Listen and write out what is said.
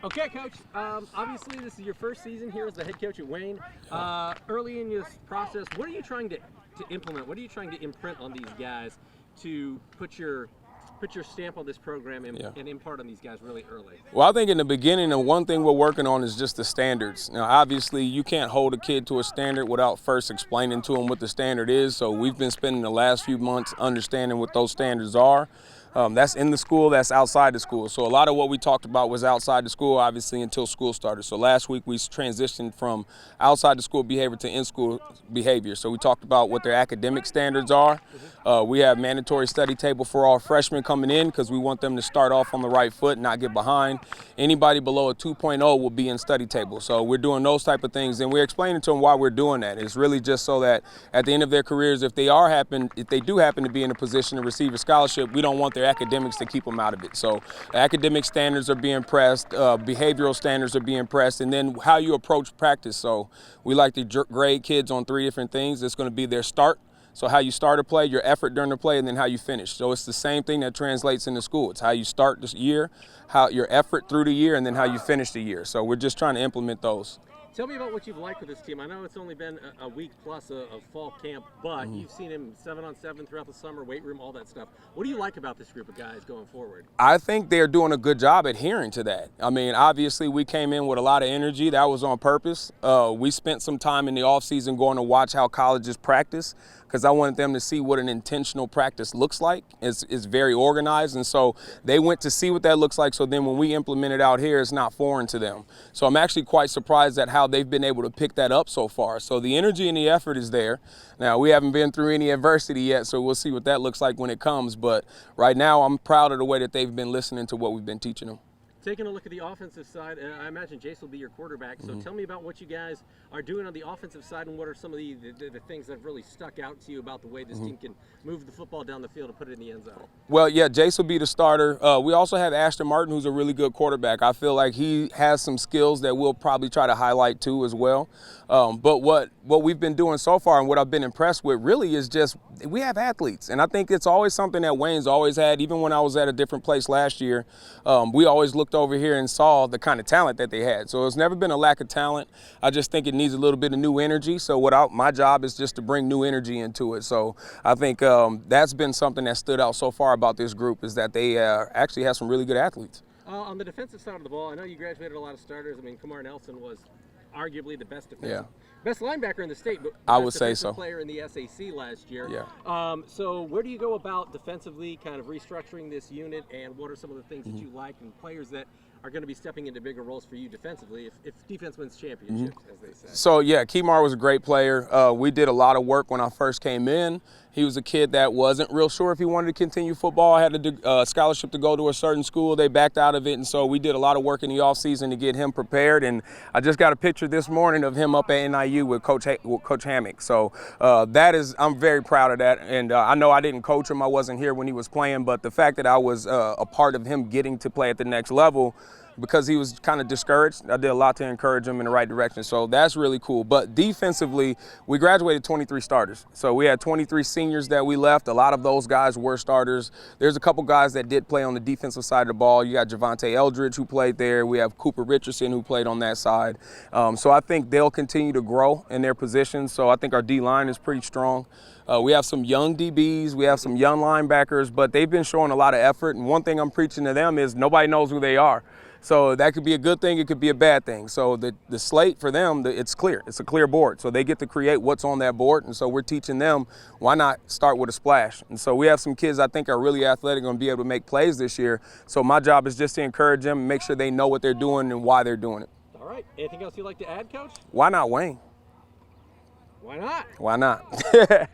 Okay, Coach. Obviously, this is your first season here as the head coach at Wayne. Early in this process, what are you trying to implement? What are you trying to imprint on these guys to put your stamp on this program and impart on these guys really early? Well, I think in the beginning, the one thing we're working on is just the standards. Now, obviously, you can't hold a kid to a standard without first explaining to them what the standard is. So we've been spending the last few months understanding what those standards are. That's in the school, that's outside the school. So a lot of what we talked about was outside the school, obviously, until school started. So last week we transitioned from outside the school behavior to in-school behavior. So we talked about what their academic standards are. We have mandatory study table for all freshmen coming in because we want them to start off on the right foot, not get behind. Anybody below a 2.0 will be in study table. So we're doing those type of things, and we're explaining to them why we're doing that. It's really just so that at the end of their careers, if they do happen to be in a position to receive a scholarship, we don't want their academics to keep them out of it. So academic standards are being pressed, behavioral standards are being pressed, and then how you approach practice. So we like to grade kids on 3 different things. It's going to be their start. So how you start a play, your effort during the play, and then how you finish. So it's the same thing that translates into school. It's how you start this year, how your effort through the year, and then how you finish the year. So we're just trying to implement those. Tell me about what you've liked with this team. I know it's only been a week plus of fall camp, but you've seen him 7-on-7 throughout the summer, weight room, all that stuff. What do you like about this group of guys going forward? I think they're doing a good job adhering to that. I mean, obviously we came in with a lot of energy. That was on purpose. We spent some time in the offseason going to watch how colleges practice because I wanted them to see what an intentional practice looks like. It's very organized, and so they went to see what that looks like, so then when we implement it out here, it's not foreign to them. So I'm actually quite surprised at how they've been able to pick that up so far. So the energy and the effort is there. Now, we haven't been through any adversity yet, so we'll see what that looks like when it comes, but right now I'm proud of the way that they've been listening to what we've been teaching them. Taking a look at the offensive side, I imagine Jace will be your quarterback. So tell me about what you guys are doing on the offensive side, and what are some of the things that have really stuck out to you about the way this team can move the football down the field and put it in the end zone? Well, yeah, Jace will be the starter. We also have Ashton Martin, who's a really good quarterback. I feel like he has some skills that we'll probably try to highlight too as well. But what we've been doing so far and what I've been impressed with really is just we have athletes. And I think it's always something that Wayne's always had. Even when I was at a different place last year, we always looked over here and saw the kind of talent that they had. So it's never been a lack of talent. I just think it needs a little bit of new energy. So my job is just to bring new energy into it. So I think that's been something that stood out so far about this group is that they actually have some really good athletes. On the defensive side of the ball, I know you graduated a lot of starters. I mean, Kamar Nelson was arguably the best best linebacker in the state, but I would say so. Player in the SAC last year. Yeah. So where do you go about defensively, kind of restructuring this unit, and what are some of the things that you like and players that are going to be stepping into bigger roles for you defensively if defense wins championships, as they say? So, yeah, Kemar was a great player. We did a lot of work when I first came in. He was a kid that wasn't real sure if he wanted to continue football. Had a scholarship to go to a certain school. They backed out of it, and so we did a lot of work in the offseason to get him prepared. And I just got a picture this morning of him up at NIU with Coach Hammock. So I'm very proud of that. And I know I didn't coach him. I wasn't here when he was playing, but the fact that I was a part of him getting to play at the next level, because he was kind of discouraged, I did a lot to encourage him in the right direction. So that's really cool. But defensively, we graduated 23 starters. So we had 23 seniors that we left. A lot of those guys were starters. There's a couple guys that did play on the defensive side of the ball. You got Javante Eldridge, who played there. We have Cooper Richardson, who played on that side. So I think they'll continue to grow in their positions. So I think our D-line is pretty strong. We have some young DBs, we have some young linebackers, but they've been showing a lot of effort. And one thing I'm preaching to them is nobody knows who they are. So that could be a good thing, it could be a bad thing. So the slate for them, it's clear. It's a clear board. So they get to create what's on that board. And so we're teaching them, why not start with a splash? And so we have some kids I think are really athletic and going to be able to make plays this year. So my job is just to encourage them and make sure they know what they're doing and why they're doing it. All right. Anything else you'd like to add, Coach? Why not Wayne? Why not? Why not?